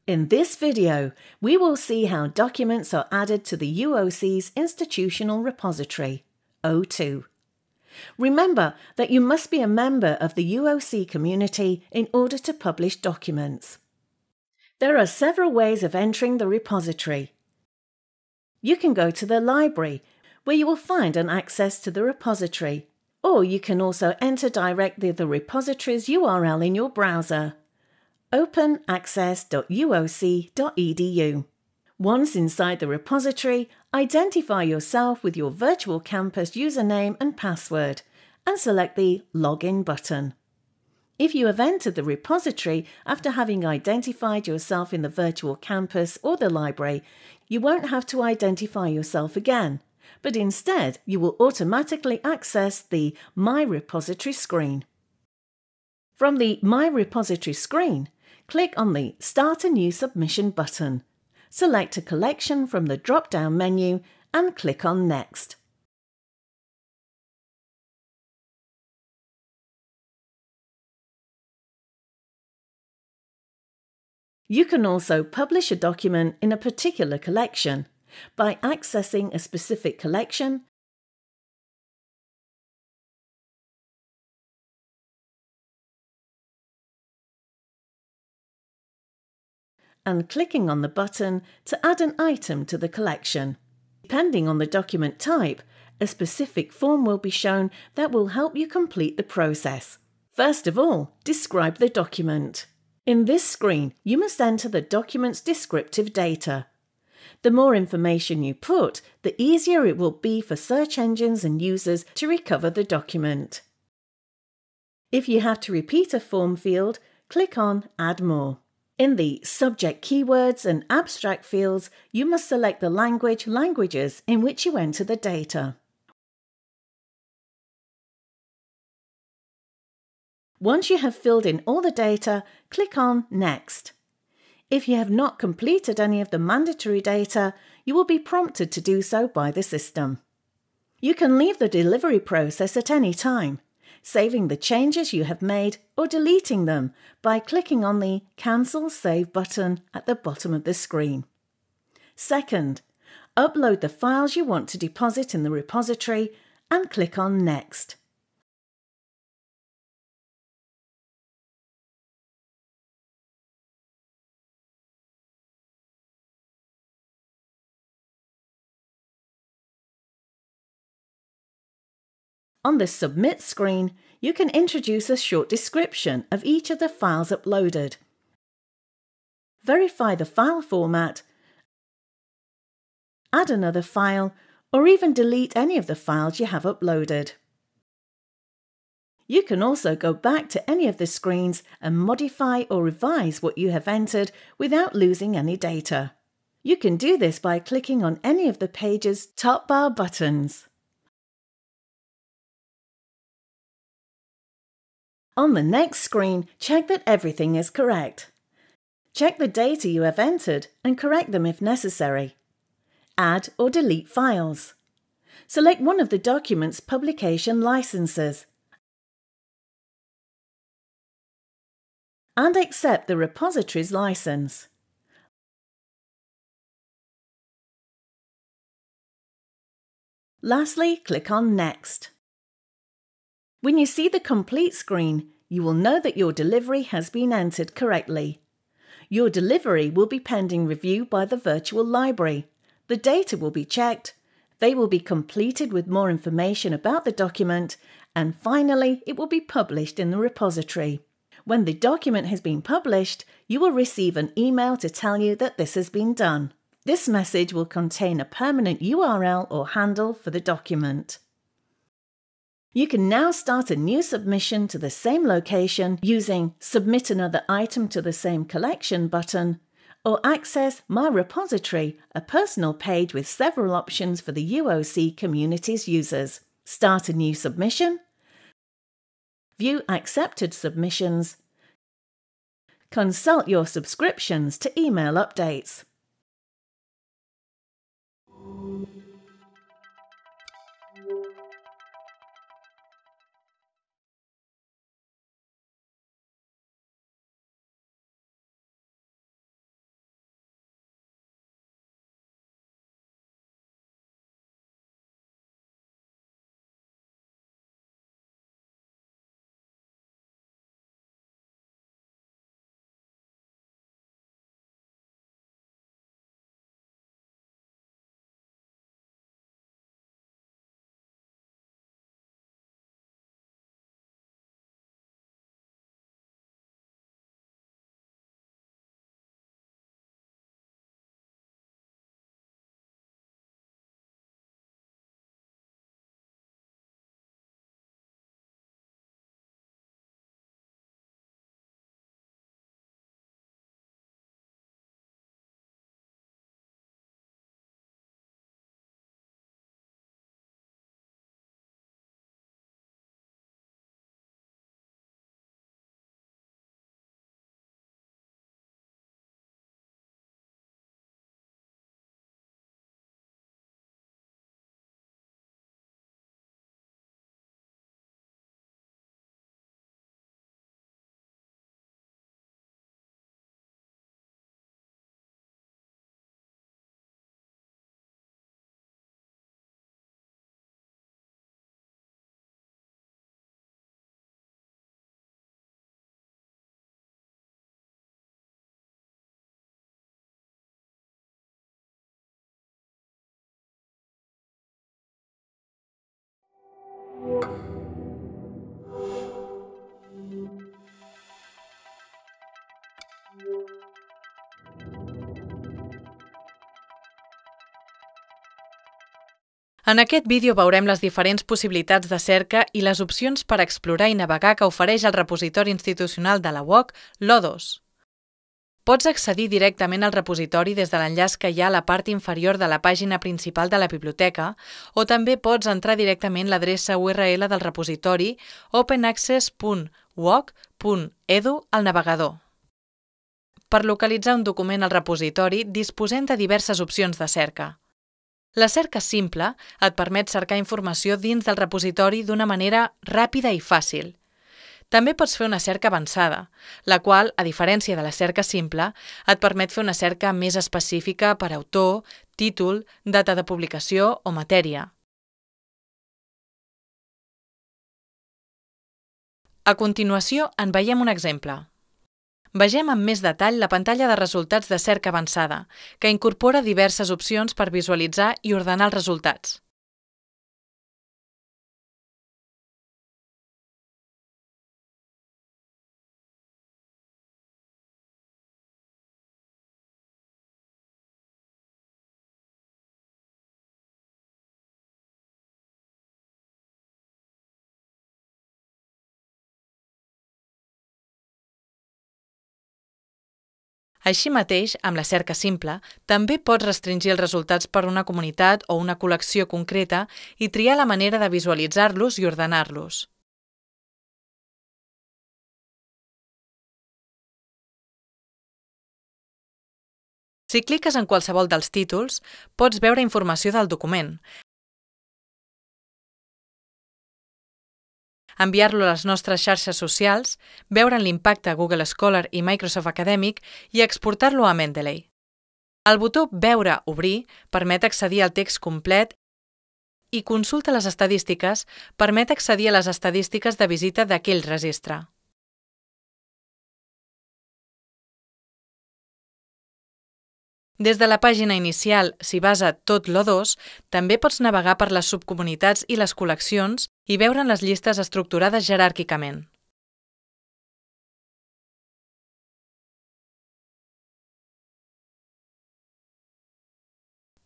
In this video, we will see how documents are added to the UOC's Institutional Repository, O2. Remember that you must be a member of the UOC community in order to publish documents. There are several ways of entering the repository. You can go to the library, where you will find an access to the repository, or you can also enter directly the repository's URL in your browser. openaccess.uoc.edu. Once inside the repository, identify yourself with your virtual campus username and password and select the Login button. If you have entered the repository after having identified yourself in the virtual campus or the library, you won't have to identify yourself again, but instead you will automatically access the My Repository screen. From the My Repository screen, click on the Start a New Submission button. Select a collection from the drop-down menu and click on Next. You can also publish a document in a particular collection by accessing a specific collection and clicking on the button to add an item to the collection. Depending on the document type, a specific form will be shown that will help you complete the process. First of all, describe the document. In this screen, you must enter the document's descriptive data. The more information you put, the easier it will be for search engines and users to recover the document. If you have to repeat a form field, click on Add More. In the Subject Keywords and Abstract fields, you must select the languages in which you enter the data. Once you have filled in all the data, click on Next. If you have not completed any of the mandatory data, you will be prompted to do so by the system. You can leave the delivery process at any time, saving the changes you have made or deleting them by clicking on the Cancel Save button at the bottom of the screen. Second, upload the files you want to deposit in the repository and click on Next. On the Submit screen, you can introduce a short description of each of the files uploaded, verify the file format, add another file, or even delete any of the files you have uploaded. You can also go back to any of the screens and modify or revise what you have entered without losing any data. You can do this by clicking on any of the page's top bar buttons. On the next screen, check that everything is correct. Check the data you have entered and correct them if necessary. Add or delete files. Select one of the document's publication licenses and accept the repository's license. Lastly, click on Next. When you see the complete screen, you will know that your delivery has been entered correctly. Your delivery will be pending review by the virtual library. The data will be checked, they will be completed with more information about the document, and finally it will be published in the repository. When the document has been published, you will receive an email to tell you that this has been done. This message will contain a permanent URL or handle for the document. You can now start a new submission to the same location using Submit Another Item to the Same Collection button, or access My Repository, a personal page with several options for the UOC community's users. Start a new submission, view accepted submissions, consult your subscriptions to email updates. En aquest vídeo veurem les diferents possibilitats de cerca i les opcions per explorar i navegar que ofereix el repositori institucional de la UOC, l'O2. Pots accedir directament al repositori des de l'enllaç que hi ha a la part inferior de la pàgina principal de la biblioteca, o també pots entrar directament l'adreça URL del repositori openaccess.uoc.edu al navegador. Per localitzar un document al repositori disposem de diverses opcions de cerca. La cerca simple et permet cercar informació dins del repositori d'una manera ràpida i fàcil. També pots fer una cerca avançada, la qual, a diferència de la cerca simple, et permet fer una cerca més específica per autor, títol, data de publicació o matèria. A continuació, en veiem un exemple. Vegem amb més detall la pantalla de resultats de cerca avançada, que incorpora diverses opcions per visualitzar i ordenar els resultats. Així mateix, amb la cerca simple, també pots restringir els resultats per una comunitat o una col·lecció concreta i triar la manera de visualitzar-los i ordenar-los. Si cliques en qualsevol dels títols, pots veure informació del document, enviar-lo a les nostres xarxes socials, veure'n l'impacte a Google Scholar i Microsoft Academic i exportar-lo a Mendeley. El botó Veure-Obrir permet accedir al text complet i Consulta les estadístiques permet accedir a les estadístiques de visita d'aquell registre. Des de la pàgina inicial, si vas a Tot l'O2, també pots navegar per les subcomunitats i les col·leccions i veure'n les llistes estructurades jeràrquicament.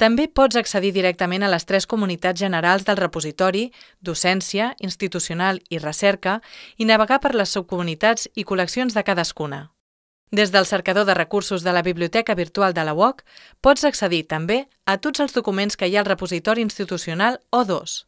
També pots accedir directament a les 3 comunitats generals del repositori, docència, institucional i recerca, i navegar per les subcomunitats i col·leccions de cadascuna. Des del cercador de recursos de la Biblioteca Virtual de la UOC, pots accedir també a tots els documents que hi ha al repositori institucional O2.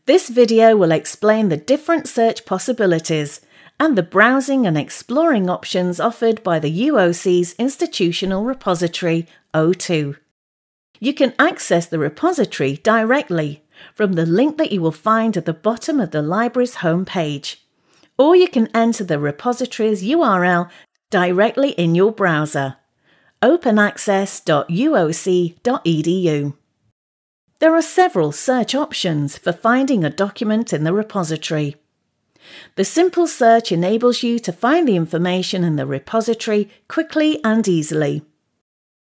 This video will explain the different search possibilities and the browsing and exploring options offered by the UOC's institutional repository, O2. You can access the repository directly from the link that you will find at the bottom of the library's homepage, or you can enter the repository's URL directly in your browser, openaccess.uoc.edu. There are several search options for finding a document in the repository. The simple search enables you to find the information in the repository quickly and easily.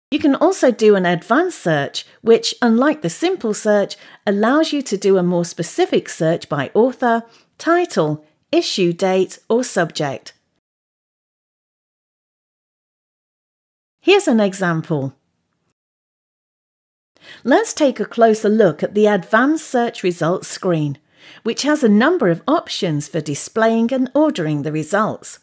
You can also do an advanced search, which, unlike the simple search, allows you to do a more specific search by author, title, issue date, or subject. Here's an example. Let's take a closer look at the Advanced Search Results screen, which has a number of options for displaying and ordering the results.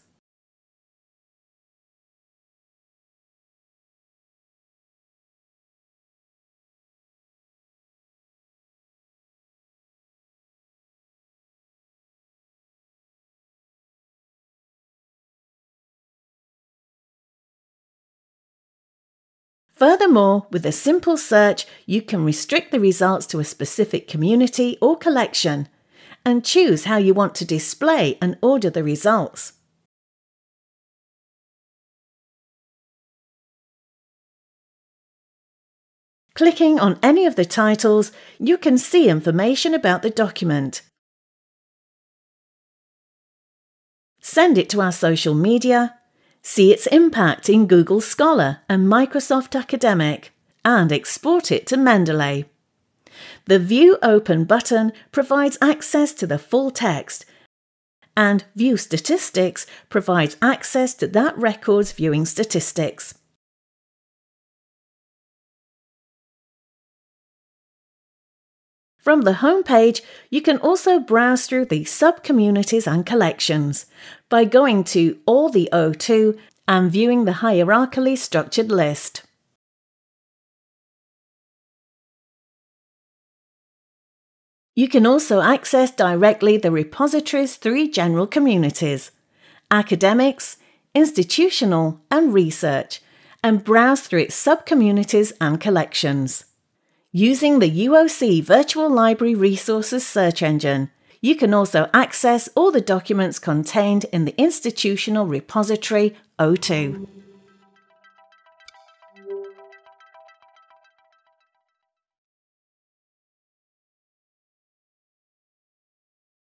Furthermore, with a simple search, you can restrict the results to a specific community or collection and choose how you want to display and order the results. Clicking on any of the titles, you can see information about the document. Send it to our social media, see its impact in Google Scholar and Microsoft Academic, and export it to Mendeley. The View Open button provides access to the full text, and View Statistics provides access to that record's viewing statistics. From the home page, you can also browse through the sub-communities and collections by going to all the O2 and viewing the hierarchically structured list. You can also access directly the repository's 3 general communities: academics, institutional, and research, and browse through its sub-communities and collections. Using the UOC Virtual Library Resources search engine, you can also access all the documents contained in the institutional repository O2.